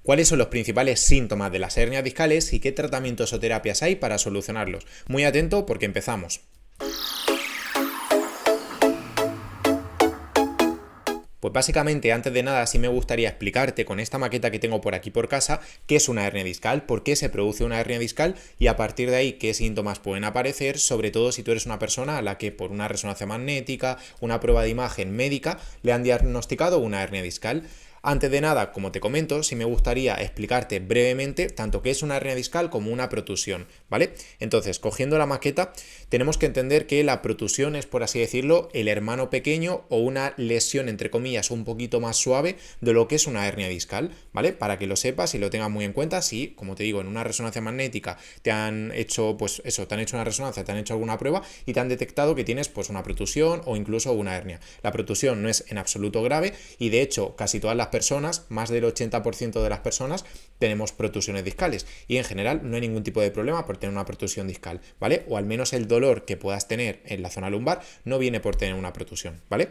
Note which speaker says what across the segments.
Speaker 1: ¿Cuáles son los principales síntomas de las hernias discales y qué tratamientos o terapias hay para solucionarlos? Muy atento porque empezamos. Pues básicamente, antes de nada, sí me gustaría explicarte con esta maqueta que tengo por aquí por casa qué es una hernia discal, por qué se produce una hernia discal y a partir de ahí qué síntomas pueden aparecer, sobre todo si tú eres una persona a la que por una resonancia magnética, una prueba de imagen médica, le han diagnosticado una hernia discal. Antes de nada, como te comento, sí me gustaría explicarte brevemente tanto qué es una hernia discal como una protusión, ¿vale? Entonces, cogiendo la maqueta, tenemos que entender que la protusión es, por así decirlo, el hermano pequeño o una lesión, entre comillas, un poquito más suave de lo que es una hernia discal, ¿vale? Para que lo sepas y lo tengas muy en cuenta, si, como te digo, en una resonancia magnética te han hecho, pues eso, te han hecho una resonancia, te han hecho alguna prueba y te han detectado que tienes, pues, una protusión o incluso una hernia. La protusión no es en absoluto grave y, de hecho, casi todas las personas, más del 80% de las personas, tenemos protusiones discales y en general no hay ningún tipo de problema por tener una protusión discal, ¿vale? O al menos el dolor que puedas tener en la zona lumbar no viene por tener una protusión, ¿vale?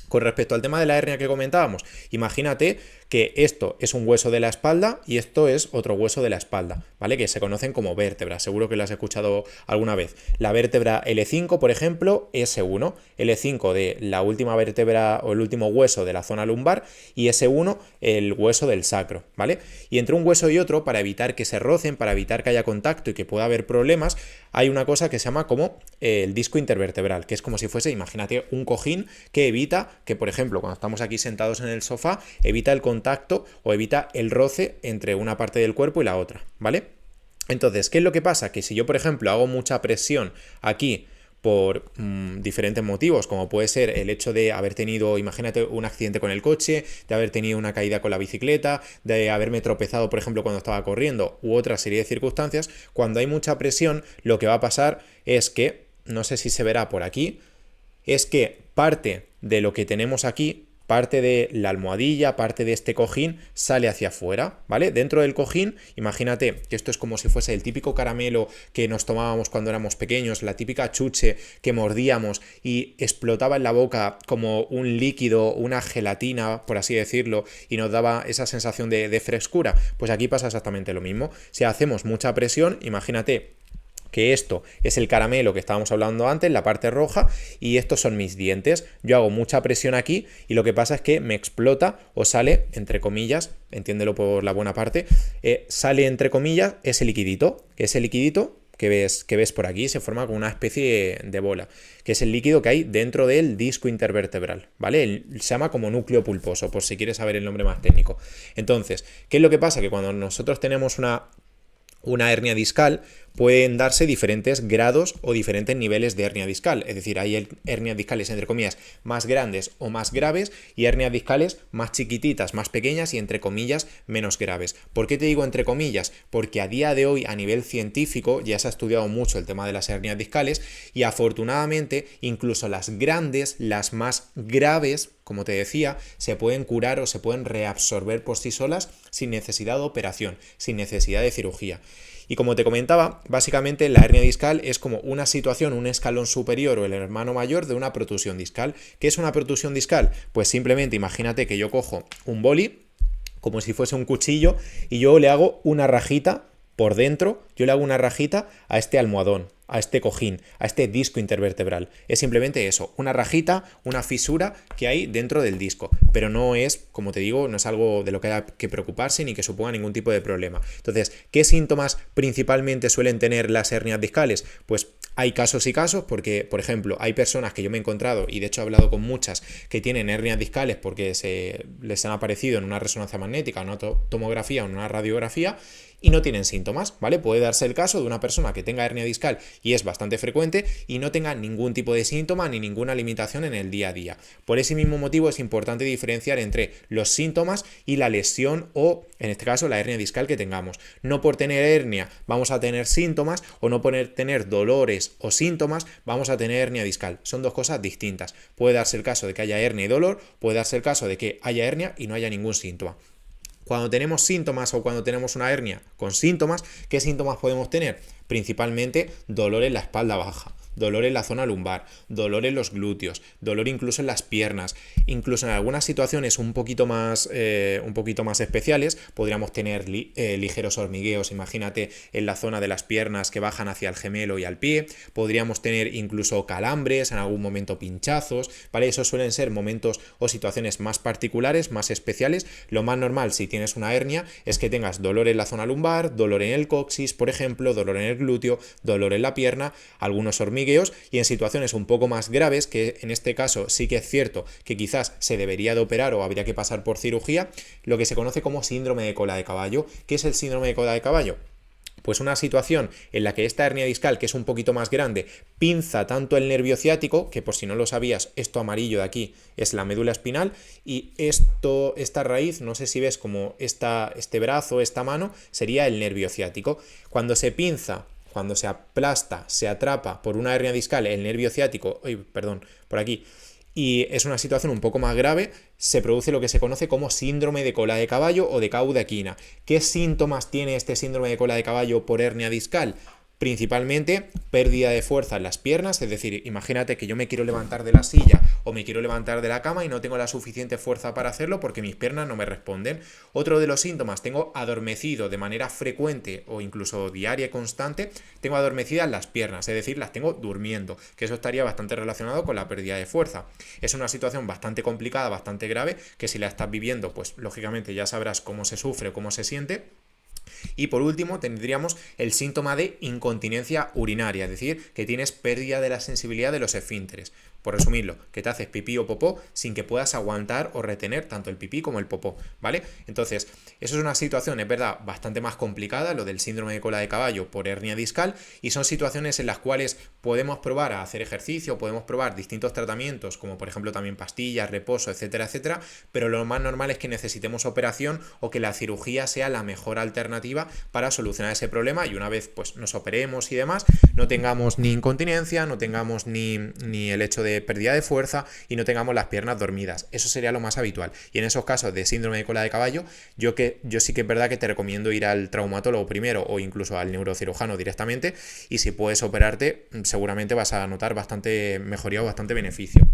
Speaker 1: Con respecto al tema de la hernia que comentábamos, imagínate que esto es un hueso de la espalda y esto es otro hueso de la espalda, ¿vale? Que se conocen como vértebras, seguro que lo has escuchado alguna vez. La vértebra L5, por ejemplo, S1, L5 de la última vértebra o el último hueso de la zona lumbar y S1 el hueso del sacro, ¿vale? Y entre un hueso y otro, para evitar que se rocen, para evitar que haya contacto y que pueda haber problemas, hay una cosa que se llama como el disco intervertebral, que es como si fuese, imagínate, un cojín que evita que, por ejemplo, cuando estamos aquí sentados en el sofá, evita el contacto o evita el roce entre una parte del cuerpo y la otra, ¿vale? Entonces, ¿qué es lo que pasa? Que si yo, por ejemplo, hago mucha presión aquí por diferentes motivos, como puede ser el hecho de haber tenido, imagínate, un accidente con el coche, de haber tenido una caída con la bicicleta, de haberme tropezado, por ejemplo, cuando estaba corriendo, u otra serie de circunstancias, cuando hay mucha presión, lo que va a pasar es que, no sé si se verá por aquí, es que parte de lo que tenemos aquí, parte de la almohadilla, parte de este cojín, sale hacia afuera, ¿vale? Dentro del cojín, imagínate que esto es como si fuese el típico caramelo que nos tomábamos cuando éramos pequeños, la típica chuche que mordíamos y explotaba en la boca como un líquido, una gelatina, por así decirlo, y nos daba esa sensación de frescura. Pues aquí pasa exactamente lo mismo. Si hacemos mucha presión, imagínate que esto es el caramelo que estábamos hablando antes, la parte roja, y estos son mis dientes. Yo hago mucha presión aquí y lo que pasa es que me explota o sale, entre comillas, entiéndelo por la buena parte, sale entre comillas ese liquidito, que ves por aquí, se forma como una especie de bola, que es el líquido que hay dentro del disco intervertebral, ¿vale? Se llama como núcleo pulposo, por si quieres saber el nombre más técnico. Entonces, ¿qué es lo que pasa? Que cuando nosotros tenemos una hernia discal, pueden darse diferentes grados o diferentes niveles de hernia discal. Es decir, hay hernias discales, entre comillas, más grandes o más graves y hernias discales más chiquititas, más pequeñas y, entre comillas, menos graves. ¿Por qué te digo entre comillas? Porque a día de hoy, a nivel científico, ya se ha estudiado mucho el tema de las hernias discales y afortunadamente, incluso las grandes, las más graves, como te decía, se pueden curar o se pueden reabsorber por sí solas sin necesidad de operación, sin necesidad de cirugía. Y como te comentaba, básicamente la hernia discal es como una situación, un escalón superior o el hermano mayor de una protusión discal. ¿Qué es una protusión discal? Pues simplemente imagínate que yo cojo un boli, como si fuese un cuchillo, y yo le hago una rajita por dentro, yo le hago una rajita a este almohadón, a este cojín, a este disco intervertebral. Es simplemente eso, una rajita, una fisura que hay dentro del disco, pero no es, como te digo, no es algo de lo que haya que preocuparse ni que suponga ningún tipo de problema. Entonces, ¿qué síntomas principalmente suelen tener las hernias discales? Pues hay casos y casos porque, por ejemplo, hay personas que yo me he encontrado y de hecho he hablado con muchas que tienen hernias discales porque les han aparecido en una resonancia magnética, en una tomografía o en una radiografía y no tienen síntomas, ¿vale? Puede darse el caso de una persona que tenga hernia discal y es bastante frecuente y no tenga ningún tipo de síntoma ni ninguna limitación en el día a día. Por ese mismo motivo es importante diferenciar entre los síntomas y la lesión o, en este caso, la hernia discal que tengamos. No por tener hernia vamos a tener síntomas o no por tener dolores o síntomas vamos a tener hernia discal. Son dos cosas distintas. Puede darse el caso de que haya hernia y dolor, puede darse el caso de que haya hernia y no haya ningún síntoma. Cuando tenemos síntomas o cuando tenemos una hernia con síntomas, ¿qué síntomas podemos tener? Principalmente dolor en la espalda baja, dolor en la zona lumbar, dolor en los glúteos, dolor incluso en las piernas, incluso en algunas situaciones un poquito más especiales podríamos tener ligeros hormigueos, imagínate en la zona de las piernas que bajan hacia el gemelo y al pie, podríamos tener incluso calambres, en algún momento pinchazos, ¿vale? Esos suelen ser momentos o situaciones más particulares, más especiales. Lo más normal si tienes una hernia es que tengas dolor en la zona lumbar, dolor en el coxis, por ejemplo, dolor en el glúteo, dolor en la pierna, algunos hormigueos, y en situaciones un poco más graves, que en este caso sí que es cierto que quizás se debería de operar o habría que pasar por cirugía, lo que se conoce como síndrome de cola de caballo. ¿Qué es el síndrome de cola de caballo? Pues una situación en la que esta hernia discal, que es un poquito más grande, pinza tanto el nervio ciático, que por si no lo sabías, esto amarillo de aquí es la médula espinal, y esta raíz, no sé si ves como este brazo, esta mano, sería el nervio ciático. Cuando se pinza, cuando se aplasta, se atrapa por una hernia discal el nervio ciático, por aquí, y es una situación un poco más grave, se produce lo que se conoce como síndrome de cola de caballo o de caudequina. ¿Qué síntomas tiene este síndrome de cola de caballo por hernia discal? Principalmente pérdida de fuerza en las piernas, es decir, imagínate que yo me quiero levantar de la silla o me quiero levantar de la cama y no tengo la suficiente fuerza para hacerlo porque mis piernas no me responden. Otro de los síntomas, tengo adormecido de manera frecuente o incluso diaria y constante, tengo adormecidas las piernas, es decir, las tengo durmiendo, que eso estaría bastante relacionado con la pérdida de fuerza. Es una situación bastante complicada, bastante grave, que si la estás viviendo, pues lógicamente ya sabrás cómo se sufre, cómo se siente. Y por último tendríamos el síntoma de incontinencia urinaria, es decir, que tienes pérdida de la sensibilidad de los esfínteres. Por resumirlo, que te haces pipí o popó sin que puedas aguantar o retener tanto el pipí como el popó, ¿vale? Entonces, eso es una situación, es verdad, bastante más complicada, lo del síndrome de cola de caballo por hernia discal, y son situaciones en las cuales podemos probar a hacer ejercicio, podemos probar distintos tratamientos, como por ejemplo también pastillas, reposo, etcétera, etcétera, pero lo más normal es que necesitemos operación o que la cirugía sea la mejor alternativa para solucionar ese problema, y una vez pues nos operemos y demás, no tengamos ni incontinencia, no tengamos ni el hecho de pérdida de fuerza y no tengamos las piernas dormidas. Eso sería lo más habitual. Y en esos casos de síndrome de cola de caballo, yo sí que es verdad que te recomiendo ir al traumatólogo primero o incluso al neurocirujano directamente, y si puedes operarte, seguramente vas a notar bastante mejoría o bastante beneficio.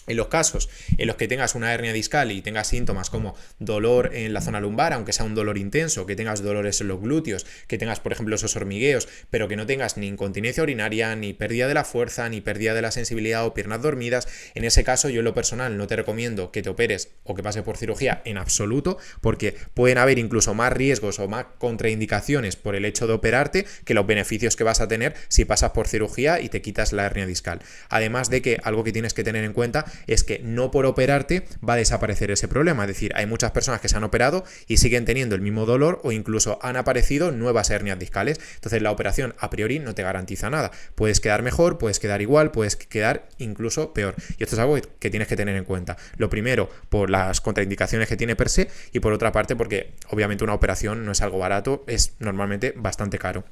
Speaker 1: En los casos en los que tengas una hernia discal y tengas síntomas como dolor en la zona lumbar, aunque sea un dolor intenso, que tengas dolores en los glúteos, que tengas, por ejemplo, esos hormigueos, pero que no tengas ni incontinencia urinaria, ni pérdida de la fuerza, ni pérdida de la sensibilidad o piernas dormidas, en ese caso yo en lo personal no te recomiendo que te operes o que pases por cirugía en absoluto, porque pueden haber incluso más riesgos o más contraindicaciones por el hecho de operarte que los beneficios que vas a tener si pasas por cirugía y te quitas la hernia discal. Además de que algo que tienes que tener en cuenta es que no por operarte va a desaparecer ese problema, es decir, hay muchas personas que se han operado y siguen teniendo el mismo dolor o incluso han aparecido nuevas hernias discales. Entonces la operación a priori no te garantiza nada, puedes quedar mejor, puedes quedar igual, puedes quedar incluso peor, y esto es algo que tienes que tener en cuenta. Lo primero, por las contraindicaciones que tiene per se, y por otra parte porque obviamente una operación no es algo barato, es normalmente bastante caro.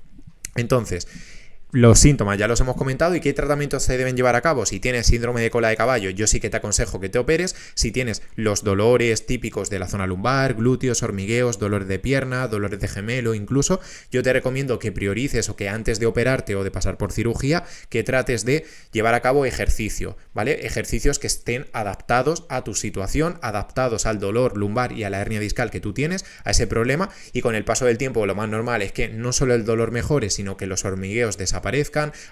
Speaker 1: Entonces, los síntomas ya los hemos comentado, y qué tratamientos se deben llevar a cabo. Si tienes síndrome de cola de caballo, yo sí que te aconsejo que te operes. Si tienes los dolores típicos de la zona lumbar, glúteos, hormigueos, dolores de pierna, dolores de gemelo incluso, yo te recomiendo que priorices o que antes de operarte o de pasar por cirugía, que trates de llevar a cabo ejercicio, ¿vale? Ejercicios que estén adaptados a tu situación, adaptados al dolor lumbar y a la hernia discal que tú tienes, a ese problema, y con el paso del tiempo lo más normal es que no solo el dolor mejore, sino que los hormigueos desaparezcan,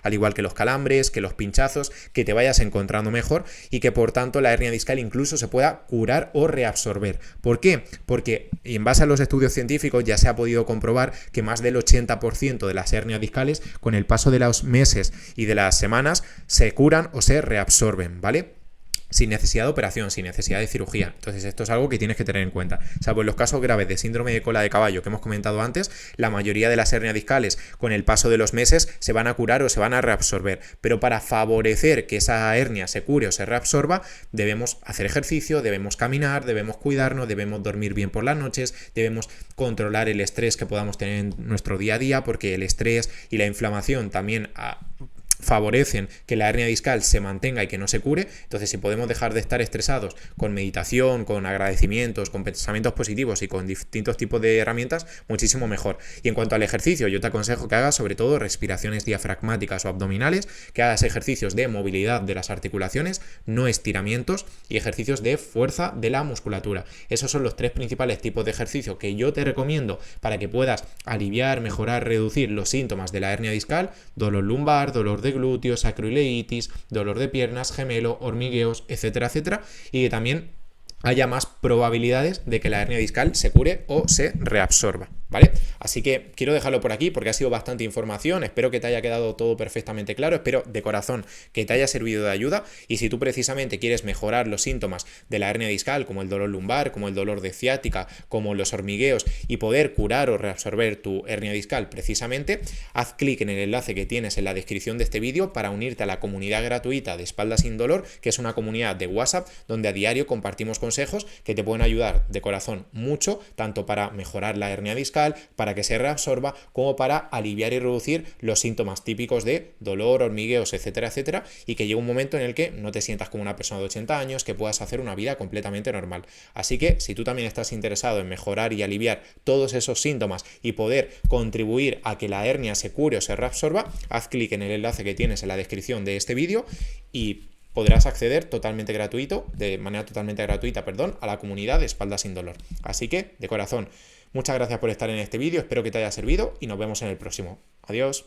Speaker 1: al igual que los calambres, que los pinchazos, que te vayas encontrando mejor y que por tanto la hernia discal incluso se pueda curar o reabsorber. ¿Por qué? Porque en base a los estudios científicos ya se ha podido comprobar que más del 80% de las hernias discales con el paso de los meses y de las semanas se curan o se reabsorben, ¿vale? Sin necesidad de operación, sin necesidad de cirugía. Entonces esto es algo que tienes que tener en cuenta. Salvo en los casos graves de síndrome de cola de caballo que hemos comentado antes, la mayoría de las hernias discales con el paso de los meses se van a curar o se van a reabsorber. Pero para favorecer que esa hernia se cure o se reabsorba, debemos hacer ejercicio, debemos caminar, debemos cuidarnos, debemos dormir bien por las noches, debemos controlar el estrés que podamos tener en nuestro día a día, porque el estrés y la inflamación también favorecen que la hernia discal se mantenga y que no se cure. Entonces, si podemos dejar de estar estresados con meditación, con agradecimientos, con pensamientos positivos y con distintos tipos de herramientas, muchísimo mejor. Y en cuanto al ejercicio, yo te aconsejo que hagas sobre todo respiraciones diafragmáticas o abdominales, que hagas ejercicios de movilidad de las articulaciones, no estiramientos, y ejercicios de fuerza de la musculatura. Esos son los 3 principales tipos de ejercicio que yo te recomiendo para que puedas aliviar, mejorar, reducir los síntomas de la hernia discal: dolor lumbar, dolor de glúteos, sacroileitis, dolor de piernas, gemelo, hormigueos, etcétera, etcétera, y que también haya más probabilidades de que la hernia discal se cure o se reabsorba, ¿vale? Así que quiero dejarlo por aquí porque ha sido bastante información, espero que te haya quedado todo perfectamente claro, espero de corazón que te haya servido de ayuda, y si tú precisamente quieres mejorar los síntomas de la hernia discal, como el dolor lumbar, como el dolor de ciática, como los hormigueos, y poder curar o reabsorber tu hernia discal precisamente, haz clic en el enlace que tienes en la descripción de este vídeo para unirte a la comunidad gratuita de Espalda Sin Dolor, que es una comunidad de WhatsApp donde a diario compartimos consejos que te pueden ayudar de corazón mucho, tanto para mejorar la hernia discal, para que se reabsorba, como para aliviar y reducir los síntomas típicos de dolor, hormigueos, etcétera, etcétera, y que llegue un momento en el que no te sientas como una persona de 80 años, que puedas hacer una vida completamente normal. Así que si tú también estás interesado en mejorar y aliviar todos esos síntomas y poder contribuir a que la hernia se cure o se reabsorba, haz clic en el enlace que tienes en la descripción de este vídeo y podrás acceder de manera totalmente gratuita, a la comunidad de Espalda Sin Dolor. Así que, de corazón, muchas gracias por estar en este vídeo, espero que te haya servido y nos vemos en el próximo. Adiós.